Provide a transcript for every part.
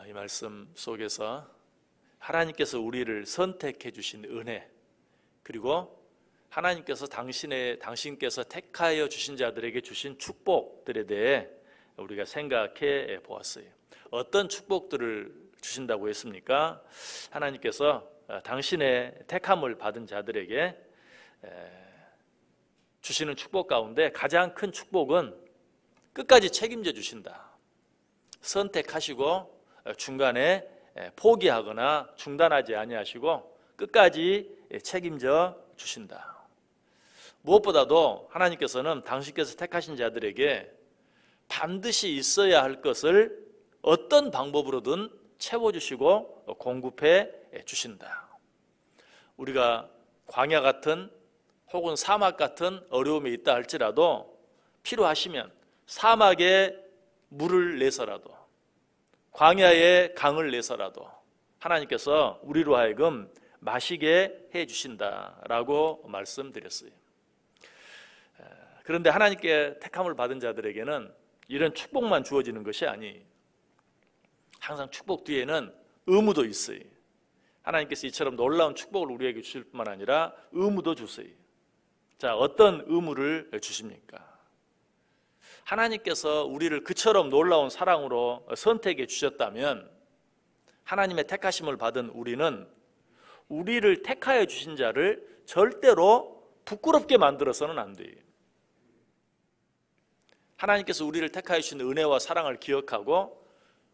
이 말씀 속에서 하나님께서 우리를 선택해 주신 은혜, 그리고 하나님께서 당신께서 택하여 주신 자들에게 주신 축복들에 대해 우리가 생각해 보았어요. 어떤 축복들을 주신다고 했습니까? 하나님께서 당신의 택함을 받은 자들에게 주시는 축복 가운데 가장 큰 축복은 끝까지 책임져 주신다. 선택하시고 중간에 포기하거나 중단하지 아니하시고 끝까지 책임져 주신다. 무엇보다도 하나님께서는 당신께서 택하신 자들에게 반드시 있어야 할 것을 어떤 방법으로든 채워주시고 공급해 주신다. 우리가 광야 같은 혹은 사막 같은 어려움이 있다 할지라도 필요하시면 사막에 물을 내서라도 광야에 강을 내서라도 하나님께서 우리로 하여금 마시게 해 주신다라고 말씀드렸어요. 그런데 하나님께 택함을 받은 자들에게는 이런 축복만 주어지는 것이 아니, 항상 축복 뒤에는 의무도 있어요. 하나님께서 이처럼 놀라운 축복을 우리에게 주실 뿐만 아니라 의무도 주세요. 자, 어떤 의무를 주십니까? 하나님께서 우리를 그처럼 놀라운 사랑으로 선택해 주셨다면 하나님의 택하심을 받은 우리는 우리를 택하여 주신 자를 절대로 부끄럽게 만들어서는 안 돼요. 하나님께서 우리를 택하여 주신 은혜와 사랑을 기억하고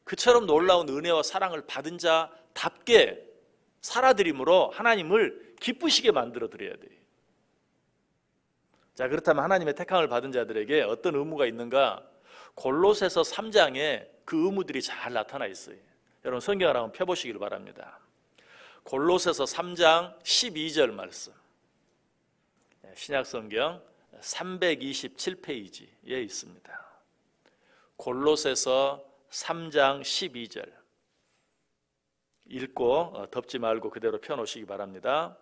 그처럼 놀라운 은혜와 사랑을 받은 자답게 살아드림으로 하나님을 기쁘시게 만들어 드려야 돼요. 자, 그렇다면 하나님의 택함을 받은 자들에게 어떤 의무가 있는가? 골로새서 3장에 그 의무들이 잘 나타나 있어요. 여러분 성경을 한번 펴보시길 바랍니다. 골로새서 3장 12절 말씀, 신약성경 327페이지에 있습니다. 골로새서 3장 12절 읽고 덮지 말고 그대로 펴놓으시기 바랍니다.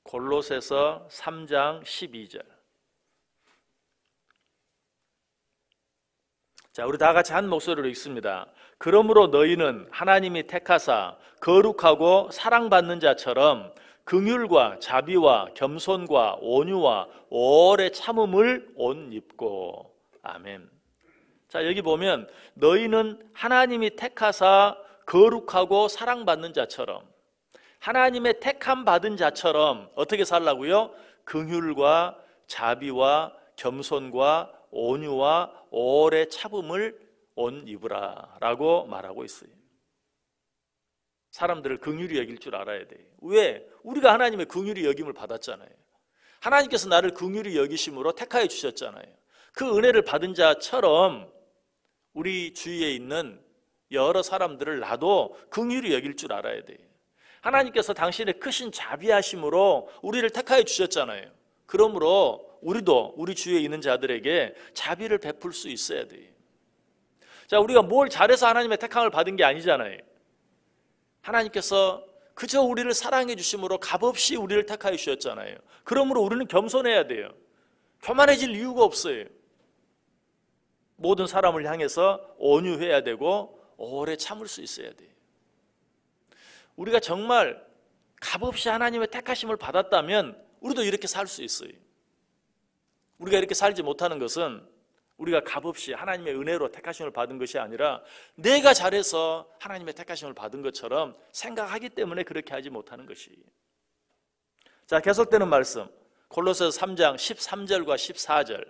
골로새서 3장 12절. 자, 우리 다 같이 한 목소리로 읽습니다. 그러므로 너희는 하나님이 택하사 거룩하고 사랑받는 자처럼 긍휼과 자비와 겸손과 온유와 오래 참음을 옷 입고. 아멘. 자, 여기 보면 너희는 하나님이 택하사 거룩하고 사랑받는 자처럼, 하나님의 택함 받은 자처럼 어떻게 살라고요? 긍휼과 자비와 겸손과 온유와 오래 참음을 옷 입으라 라고 말하고 있어요. 사람들을 긍휼히 여길 줄 알아야 돼요. 왜? 우리가 하나님의 긍휼히 여김을 받았잖아요. 하나님께서 나를 긍휼히 여기심으로 택하여 주셨잖아요. 그 은혜를 받은 자처럼 우리 주위에 있는 여러 사람들을 나도 긍휼히 여길 줄 알아야 돼요. 하나님께서 당신의 크신 자비하심으로 우리를 택하여 주셨잖아요. 그러므로 우리도 우리 주위에 있는 자들에게 자비를 베풀 수 있어야 돼요. 자, 우리가 뭘 잘해서 하나님의 택함을 받은 게 아니잖아요. 하나님께서 그저 우리를 사랑해 주심으로 값없이 우리를 택하여 주셨잖아요. 그러므로 우리는 겸손해야 돼요. 교만해질 이유가 없어요. 모든 사람을 향해서 온유해야 되고 오래 참을 수 있어야 돼요. 우리가 정말 값없이 하나님의 택하심을 받았다면 우리도 이렇게 살 수 있어요. 우리가 이렇게 살지 못하는 것은 우리가 값없이 하나님의 은혜로 택하심을 받은 것이 아니라 내가 잘해서 하나님의 택하심을 받은 것처럼 생각하기 때문에 그렇게 하지 못하는 것이에요. 자, 계속되는 말씀, 골로새서 3장 13절과 14절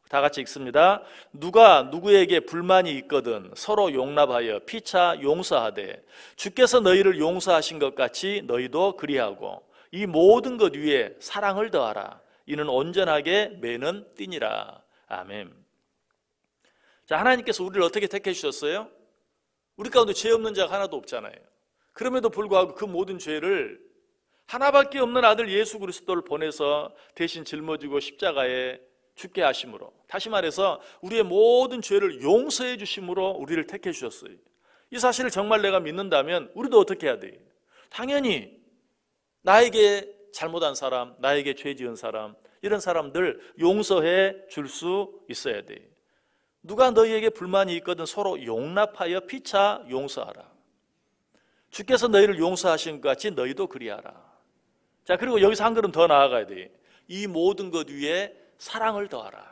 다 같이 읽습니다. 누가 누구에게 불만이 있거든 서로 용납하여 피차 용서하되 주께서 너희를 용서하신 것 같이 너희도 그리하고 이 모든 것 위에 사랑을 더하라. 이는 온전하게 매는 띠니라. 아멘. 자, 하나님께서 우리를 어떻게 택해 주셨어요? 우리 가운데 죄 없는 자가 하나도 없잖아요. 그럼에도 불구하고 그 모든 죄를 하나밖에 없는 아들 예수 그리스도를 보내서 대신 짊어지고 십자가에 죽게 하심으로, 다시 말해서 우리의 모든 죄를 용서해 주심으로 우리를 택해 주셨어요. 이 사실을 정말 내가 믿는다면 우리도 어떻게 해야 돼요? 당연히 나에게 잘못한 사람, 나에게 죄 지은 사람, 이런 사람들 용서해 줄 수 있어야 돼요. 누가 너희에게 불만이 있거든 서로 용납하여 피차 용서하라. 주께서 너희를 용서하신 것 같이 너희도 그리하라. 자, 그리고 여기서 한 걸음 더 나아가야 돼. 이 모든 것 위에 사랑을 더하라.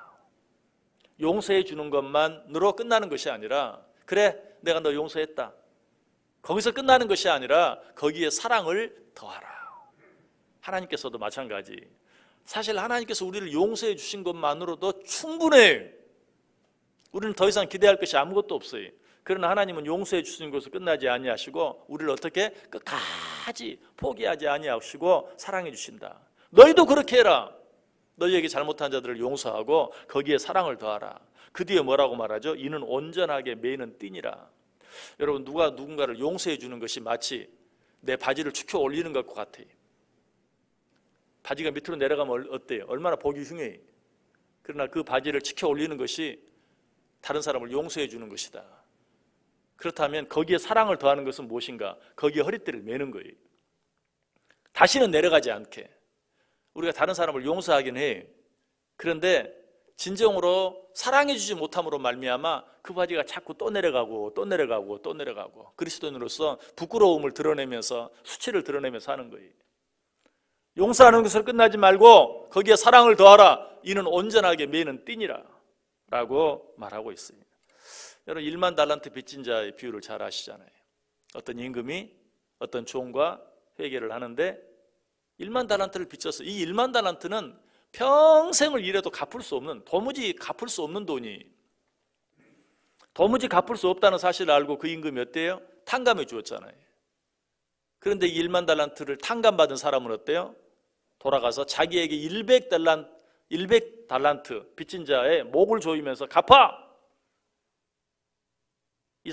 용서해 주는 것만으로 끝나는 것이 아니라, 그래 내가 너 용서했다, 거기서 끝나는 것이 아니라 거기에 사랑을 더하라. 하나님께서도 마찬가지. 사실 하나님께서 우리를 용서해 주신 것만으로도 충분해요. 우리는 더 이상 기대할 것이 아무것도 없어요. 그러나 하나님은 용서해 주신 것으로 끝나지 아니하시고 우리를 어떻게 끝까지 포기하지 아니하시고 사랑해 주신다. 너희도 그렇게 해라. 너희에게 잘못한 자들을 용서하고 거기에 사랑을 더하라. 그 뒤에 뭐라고 말하죠? 이는 온전하게 매이는 띠니라. 여러분, 누가 누군가를 용서해 주는 것이 마치 내 바지를 축혀 올리는 것과 같아요. 바지가 밑으로 내려가면 어때요? 얼마나 보기 흉해요. 그러나 그 바지를 축혀 올리는 것이 다른 사람을 용서해 주는 것이다. 그렇다면 거기에 사랑을 더하는 것은 무엇인가? 거기에 허리띠를 매는 거예요. 다시는 내려가지 않게. 우리가 다른 사람을 용서하긴 해. 그런데 진정으로 사랑해 주지 못함으로 말미암아 그 바지가 자꾸 또 내려가고 또 내려가고 또 내려가고, 그리스도인으로서 부끄러움을 드러내면서 수치를 드러내면서 하는 거예요. 용서하는 것으로 끝나지 말고 거기에 사랑을 더하라. 이는 온전하게 매는 띠니라 라고 말하고 있습니다. 여러분, 1만 달란트 빚진 자의 비유를 잘 아시잖아요. 어떤 임금이 어떤 종과 회개를 하는데 1만 달란트를 빚져서, 이 1만 달란트는 평생을 일해도 갚을 수 없는, 도무지 갚을 수 없는 돈이, 도무지 갚을 수 없다는 사실을 알고 그 임금이 어때요? 탕감해 주었잖아요. 그런데 이 1만 달란트를 탕감받은 사람은 어때요? 돌아가서 자기에게 100달란트 빚진 자의 목을 조이면서 갚아! 이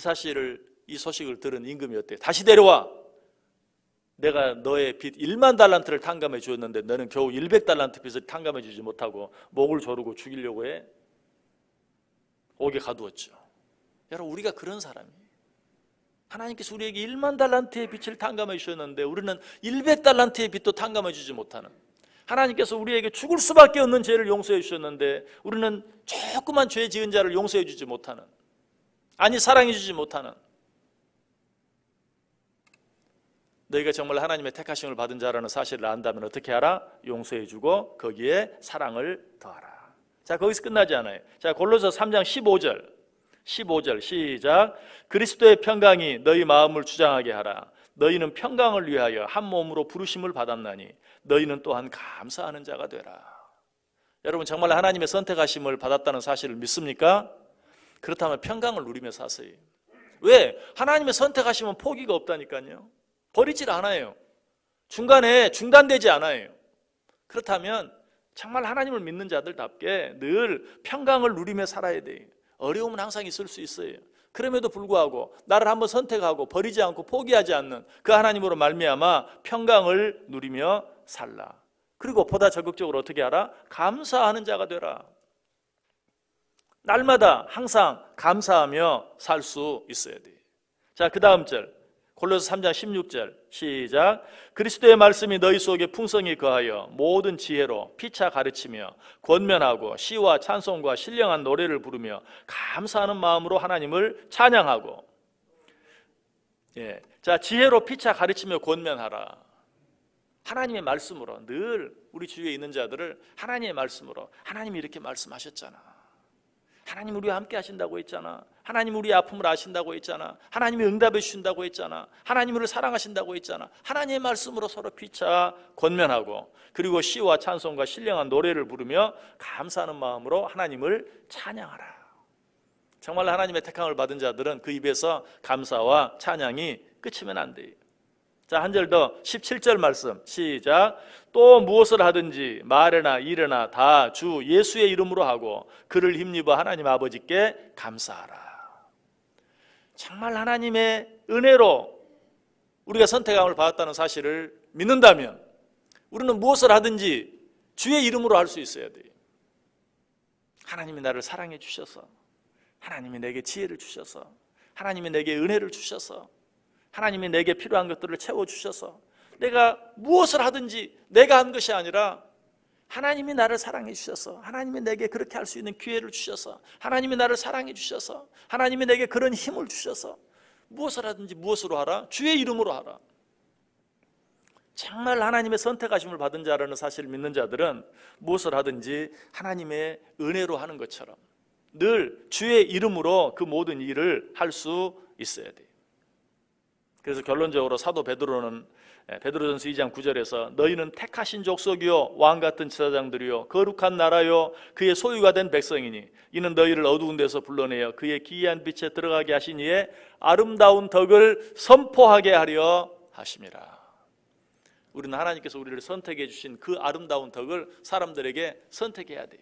소식을 들은 임금이 어때요? 다시 데려와! 내가 너의 빚 1만 달란트를 탕감해 주었는데 너는 겨우 100달란트 빚을 탕감해 주지 못하고 목을 조르고 죽이려고 해? 옥에 가두었죠. 여러분, 우리가 그런 사람이에요. 하나님께서 우리에게 1만 달란트의 빚을 탕감해 주셨는데 우리는 100달란트의 빚도 탕감해 주지 못하는, 하나님께서 우리에게 죽을 수밖에 없는 죄를 용서해 주셨는데 우리는 조그만 죄 지은 자를 용서해 주지 못하는, 아니 사랑해 주지 못하는, 너희가 정말 하나님의 택하심을 받은 자라는 사실을 안다면 어떻게 하라? 용서해 주고 거기에 사랑을 더하라. 자, 거기서 끝나지 않아요. 자, 골로새 3장 15절 시작. 그리스도의 평강이 너희 마음을 주장하게 하라. 너희는 평강을 위하여 한 몸으로 부르심을 받았나니 너희는 또한 감사하는 자가 되라. 여러분, 정말 하나님의 선택하심을 받았다는 사실을 믿습니까? 그렇다면 평강을 누리며 사세요. 왜? 하나님의 선택하심은 포기가 없다니까요. 버리질 않아요. 중간에 중단되지 않아요. 그렇다면 정말 하나님을 믿는 자들답게 늘 평강을 누리며 살아야 돼요. 어려움은 항상 있을 수 있어요. 그럼에도 불구하고 나를 한번 선택하고 버리지 않고 포기하지 않는 그 하나님으로 말미암아 평강을 누리며 살라. 그리고 보다 적극적으로 어떻게 하라? 감사하는 자가 되라. 날마다 항상 감사하며 살 수 있어야 돼요. 자, 그 다음 절 골로새 3장 16절 시작. 그리스도의 말씀이 너희 속에 풍성히 거하여 모든 지혜로 피차 가르치며 권면하고 시와 찬송과 신령한 노래를 부르며 감사하는 마음으로 하나님을 찬양하고. 자, 지혜로 피차 가르치며 권면하라. 하나님의 말씀으로 늘 우리 주위에 있는 자들을 하나님의 말씀으로, 하나님이 이렇게 말씀하셨잖아, 하나님 우리와 함께 하신다고 했잖아, 하나님 우리의 아픔을 아신다고 했잖아, 하나님이 응답해 주신다고 했잖아, 하나님 우리를 사랑하신다고 했잖아. 하나님의 말씀으로 서로 피차 권면하고, 그리고 시와 찬송과 신령한 노래를 부르며 감사하는 마음으로 하나님을 찬양하라. 정말 하나님의 택함을 받은 자들은 그 입에서 감사와 찬양이 끝이면 안 돼요. 자, 한 절 더 17절 말씀 시작. 또 무엇을 하든지 말이나 일이나 다 주 예수의 이름으로 하고 그를 힘입어 하나님 아버지께 감사하라. 정말 하나님의 은혜로 우리가 선택함을 받았다는 사실을 믿는다면 우리는 무엇을 하든지 주의 이름으로 할 수 있어야 돼요. 하나님이 나를 사랑해 주셔서, 하나님이 내게 지혜를 주셔서, 하나님이 내게 은혜를 주셔서, 하나님이 내게 필요한 것들을 채워주셔서 내가 무엇을 하든지 내가 한 것이 아니라 하나님이 나를 사랑해 주셔서, 하나님이 내게 그렇게 할 수 있는 기회를 주셔서, 하나님이 나를 사랑해 주셔서, 하나님이 내게 그런 힘을 주셔서 무엇을 하든지 무엇으로 하라? 주의 이름으로 하라. 정말 하나님의 선택하심을 받은 자라는 사실을 믿는 자들은 무엇을 하든지 하나님의 은혜로 하는 것처럼 늘 주의 이름으로 그 모든 일을 할 수 있어야 돼요. 그래서 결론적으로 사도 베드로는 베드로전서 2장 9절에서 너희는 택하신 족속이요 왕같은 제사장들이요 거룩한 나라요 그의 소유가 된 백성이니 이는 너희를 어두운 데서 불러내어 그의 기이한 빛에 들어가게 하신 이의 아름다운 덕을 선포하게 하려 하심이라. 우리는 하나님께서 우리를 선택해 주신 그 아름다운 덕을 사람들에게 선택해야 돼요.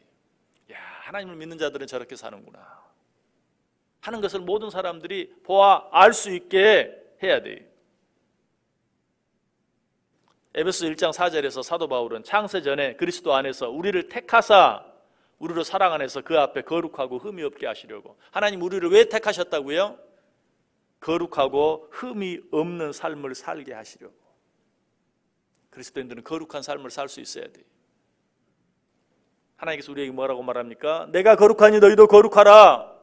야, 하나님을 믿는 자들은 저렇게 사는구나 하는 것을 모든 사람들이 보아 알 수 있게 해야 돼요. 에베소 1장 4절에서 사도 바울은 창세 전에 그리스도 안에서 우리를 택하사 우리로 사랑 안에서 그 앞에 거룩하고 흠이 없게 하시려고. 하나님 우리를 왜 택하셨다고요? 거룩하고 흠이 없는 삶을 살게 하시려고. 그리스도인들은 거룩한 삶을 살 수 있어야 돼요. 하나님께서 우리에게 뭐라고 말합니까? 내가 거룩하니 너희도 거룩하라.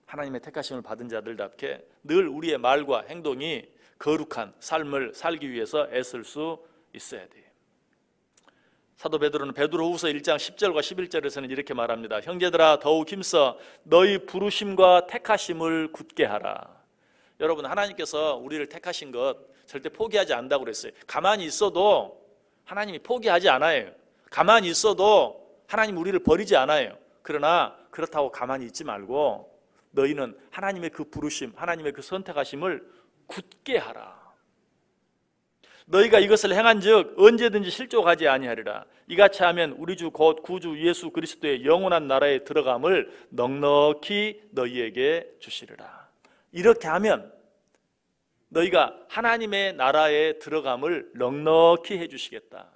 하나님의 택하심을 받은 자들답게 늘 우리의 말과 행동이 거룩한 삶을 살기 위해서 애쓸 수 있어야 돼요. 사도 베드로는 베드로후서 1장 10절과 11절에서는 이렇게 말합니다. 형제들아 더욱 힘써 너희 부르심과 택하심을 굳게 하라. 여러분 하나님께서 우리를 택하신 것 절대 포기하지 않는다고 그랬어요. 가만히 있어도 하나님이 포기하지 않아요. 가만히 있어도 하나님 우리를 버리지 않아요. 그러나 그렇다고 가만히 있지 말고 너희는 하나님의 그 부르심, 하나님의 그 선택하심을 굳게 하라. 너희가 이것을 행한즉 언제든지 실족하지 아니하리라. 이같이 하면 우리 주 곧 구주 예수 그리스도의 영원한 나라에 들어감을 넉넉히 너희에게 주시리라. 이렇게 하면 너희가 하나님의 나라에 들어감을 넉넉히 해주시겠다.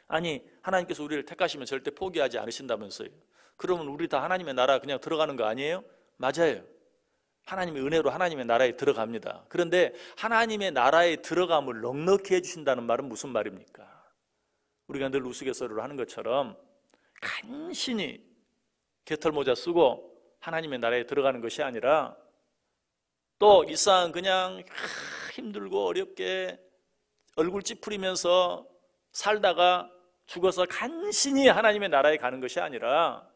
아니 하나님께서 우리를 택하시면 절대 포기하지 않으신다면서요. 그러면 우리 다 하나님의 나라 그냥 들어가는 거 아니에요? 맞아요. 하나님의 은혜로 하나님의 나라에 들어갑니다. 그런데 하나님의 나라에 들어감을 넉넉히 해주신다는 말은 무슨 말입니까? 우리가 늘 우스갯소리로 하는 것처럼 간신히 개털모자 쓰고 하나님의 나라에 들어가는 것이 아니라 또 이 세상 그냥 힘들고 어렵게 얼굴 찌푸리면서 살다가 죽어서 간신히 하나님의 나라에 가는 것이 아니라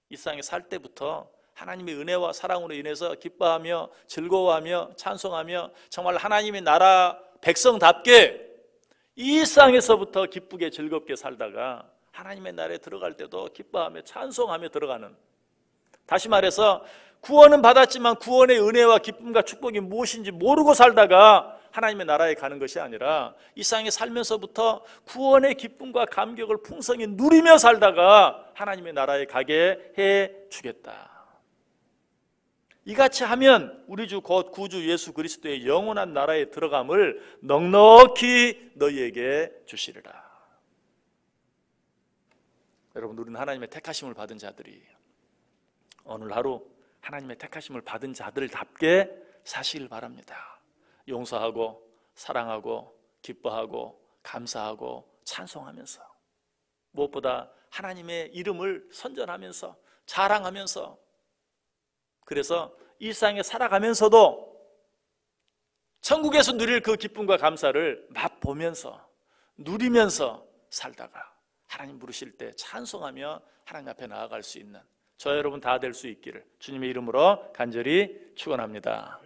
이 세상에 살 때부터 하나님의 은혜와 사랑으로 인해서 기뻐하며 즐거워하며 찬송하며 정말 하나님의 나라 백성답게 이 세상에서부터 기쁘게 즐겁게 살다가 하나님의 나라에 들어갈 때도 기뻐하며 찬송하며 들어가는, 다시 말해서 구원은 받았지만 구원의 은혜와 기쁨과 축복이 무엇인지 모르고 살다가 하나님의 나라에 가는 것이 아니라 이 세상에 살면서부터 구원의 기쁨과 감격을 풍성히 누리며 살다가 하나님의 나라에 가게 해 주겠다. 이같이 하면 우리 주 곧 구주 예수 그리스도의 영원한 나라에 들어감을 넉넉히 너희에게 주시리라. 여러분, 우리는 하나님의 택하심을 받은 자들이에요. 오늘 하루 하나님의 택하심을 받은 자들답게 사시길 바랍니다. 용서하고 사랑하고 기뻐하고 감사하고 찬송하면서, 무엇보다 하나님의 이름을 선전하면서 자랑하면서, 그래서 이 세상에 살아가면서도 천국에서 누릴 그 기쁨과 감사를 맛보면서 누리면서 살다가 하나님 부르실 때 찬송하며 하나님 앞에 나아갈 수 있는 저 여러분 다 될 수 있기를 주님의 이름으로 간절히 축원합니다.